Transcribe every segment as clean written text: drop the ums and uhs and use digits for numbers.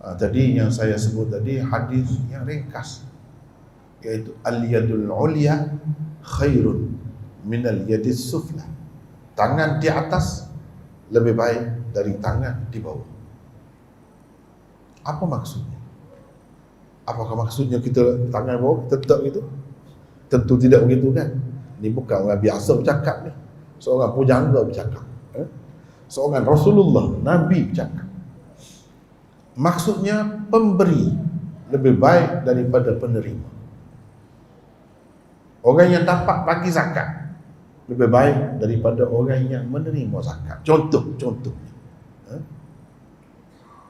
Tadi yang saya sebut tadi hadis yang ringkas, yaitu al-yadul ulya khairun minal yadis sufla. Tangan di atas lebih baik dari tangan di bawah. Apa maksudnya? Apakah maksudnya kita tangan bawah tetap gitu? Tentu tidak begitu kan. Ini bukan orang biasa bercakap ni. Seorang pujangga bercakap. Seorang Rasulullah, Nabi bercakap. Maksudnya pemberi lebih baik daripada penerima. Orang yang dapat bagi zakat lebih baik daripada orang yang menerima zakat. Contohnya.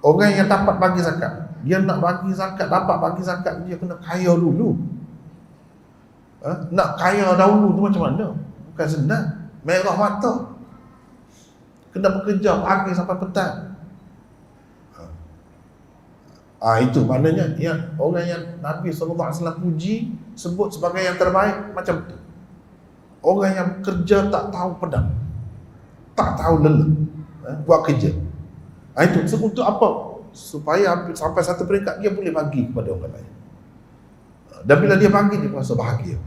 Orang yang dapat bagi zakat, dia nak bagi zakat, dapat bagi zakat, dia kena kaya dulu. Nak kaya dahulu tu macam mana? Bukan senang. Merah mata. Kena bekerja pagi sampai petang. Itu maknanya yang orang yang Nabi SAW puji, sebut sebagai yang terbaik, macam tu. Orang yang kerja tak tahu pedang, tak tahu lelah, buat kerja. Itu untuk apa? Supaya sampai satu peringkat dia boleh bagi kepada orang lain. Dan bila dia bagi, dia merasa bahagia,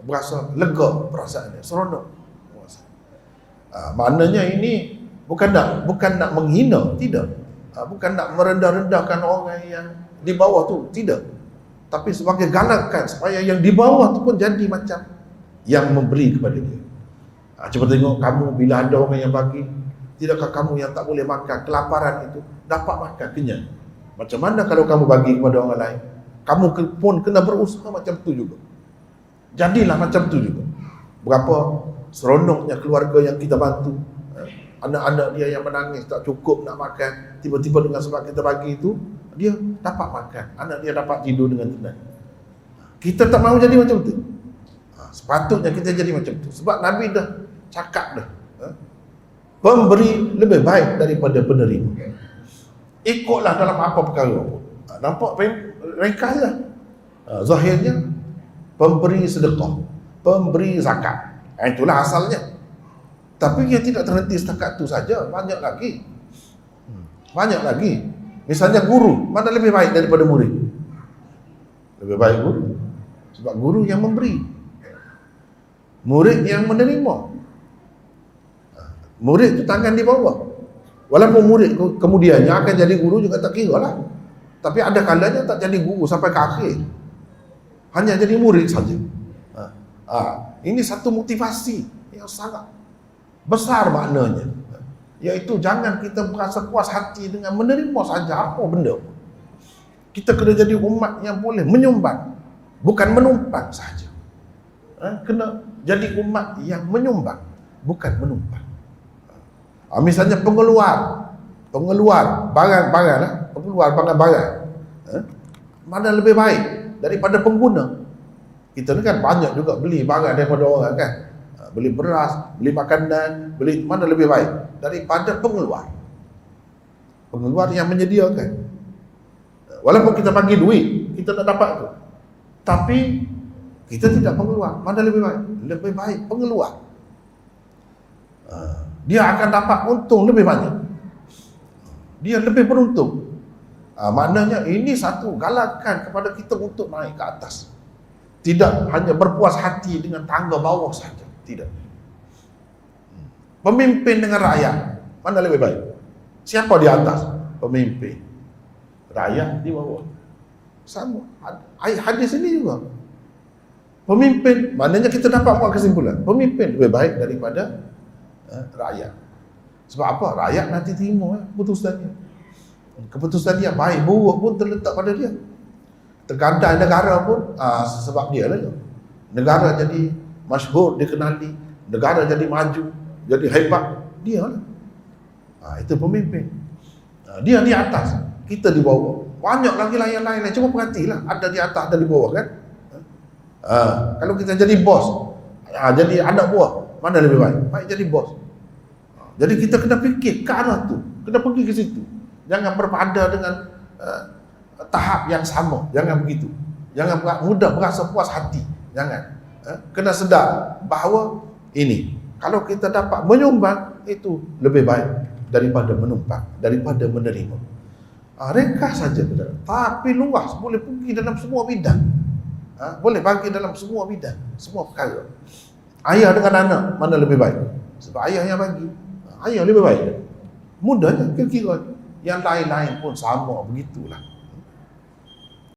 berasa lega perasaannya, seronok. Maknanya ini bukan nak menghina, tidak. Bukan nak merendah-rendahkan orang yang di bawah tu, tidak. Tapi sebagai galakan supaya yang di bawah tu pun jadi macam yang memberi kepada dia. Cuba tengok kamu bila ada orang yang bagi, tidakkah kamu yang tak boleh makan, kelaparan itu dapat makan kenyang? Macam mana kalau kamu bagi kepada orang lain? Kamu pun kena berusaha macam tu juga. Jadilah macam tu juga. Berapa seronoknya keluarga yang kita bantu. Anak-anak dia yang menangis tak cukup nak makan, tiba-tiba dengan sebab kita bagi itu, dia dapat makan, anak dia dapat tidur dengan tenang. Kita tak mahu jadi macam tu. Sepatutnya kita jadi macam tu. Sebab Nabi dah cakap dah, pemberi lebih baik daripada penerima. Ikutlah dalam apa perkara pun. Nampak ringkas lah. Zahirnya pemberi sedekah, pemberi zakat. Itulah asalnya. Tapi dia tidak terhenti setakat itu saja, banyak lagi. Banyak lagi. Misalnya guru, mana lebih baik daripada murid? Lebih baik guru. Sebab guru yang memberi, murid yang menerima. Murid itu tangan di bawah. Walaupun murid kemudiannya akan jadi guru juga tak kira lah. Tapi ada kalanya tak jadi guru sampai ke akhir, hanya jadi murid saja. Ini satu motivasi yang sangat besar maknanya, iaitu jangan kita merasa puas hati dengan menerima saja apa benda. Kita kena jadi umat yang boleh menyumbang, bukan menumpang saja. Kena jadi umat yang menyumbang, bukan menumpang. Misalnya pengeluar barang-barang, pengeluar barang-barang, mana lebih baik daripada pengguna? Kita ni kan banyak juga beli barang daripada orang kan. Beli beras, beli makanan, beli mana lebih baik daripada pengeluar. Pengeluar yang menyediakan. Walaupun kita bagi duit, kita tak dapat tu. Tapi kita tidak pengeluar. Mana lebih baik? Lebih baik pengeluar. Dia akan dapat untung lebih banyak. Dia lebih beruntung. Maknanya ini satu galakan kepada kita untuk naik ke atas. Tidak hanya berpuas hati dengan tangga bawah saja. Tidak. Pemimpin dengan rakyat, mana lebih baik? Siapa di atas? Pemimpin. Rakyat di bawah. Sama. Hadis ini juga. Pemimpin, maknanya kita dapat buat kesimpulan. Pemimpin lebih baik daripada rakyat. Sebab apa? Rakyat nanti terima keputusannya. Keputusan dia baik, buruk pun terletak pada dia. Terkadang negara pun sebab dia lah. Negara jadi masyhur, dikenali, negara jadi maju, jadi hebat, dia lah. Itu pemimpin. Dia di atas, kita di bawah. Banyak lagi lain-lain. Cuma perhatilah, ada di atas, ada di bawah kan. Kalau kita jadi bos, jadi anak buah, mana lebih baik? Baik jadi bos. Jadi kita kena fikir ke arah tu, kena pergi ke situ. Jangan berpada dengan tahap yang sama. Jangan begitu. Jangan mudah berasa puas hati. Jangan. Kena sedar bahawa ini, kalau kita dapat menyumbang, itu lebih baik daripada menumpang, daripada menerima. Ringkas saja, tapi luas, boleh pergi dalam semua bidang. Boleh bagi dalam semua bidang, semua perkara. Ayah dengan anak, mana lebih baik? Sebab ayah yang bagi, ayah lebih baik. Mudahnya kira-kira. Yang lain-lain pun sama, begitulah.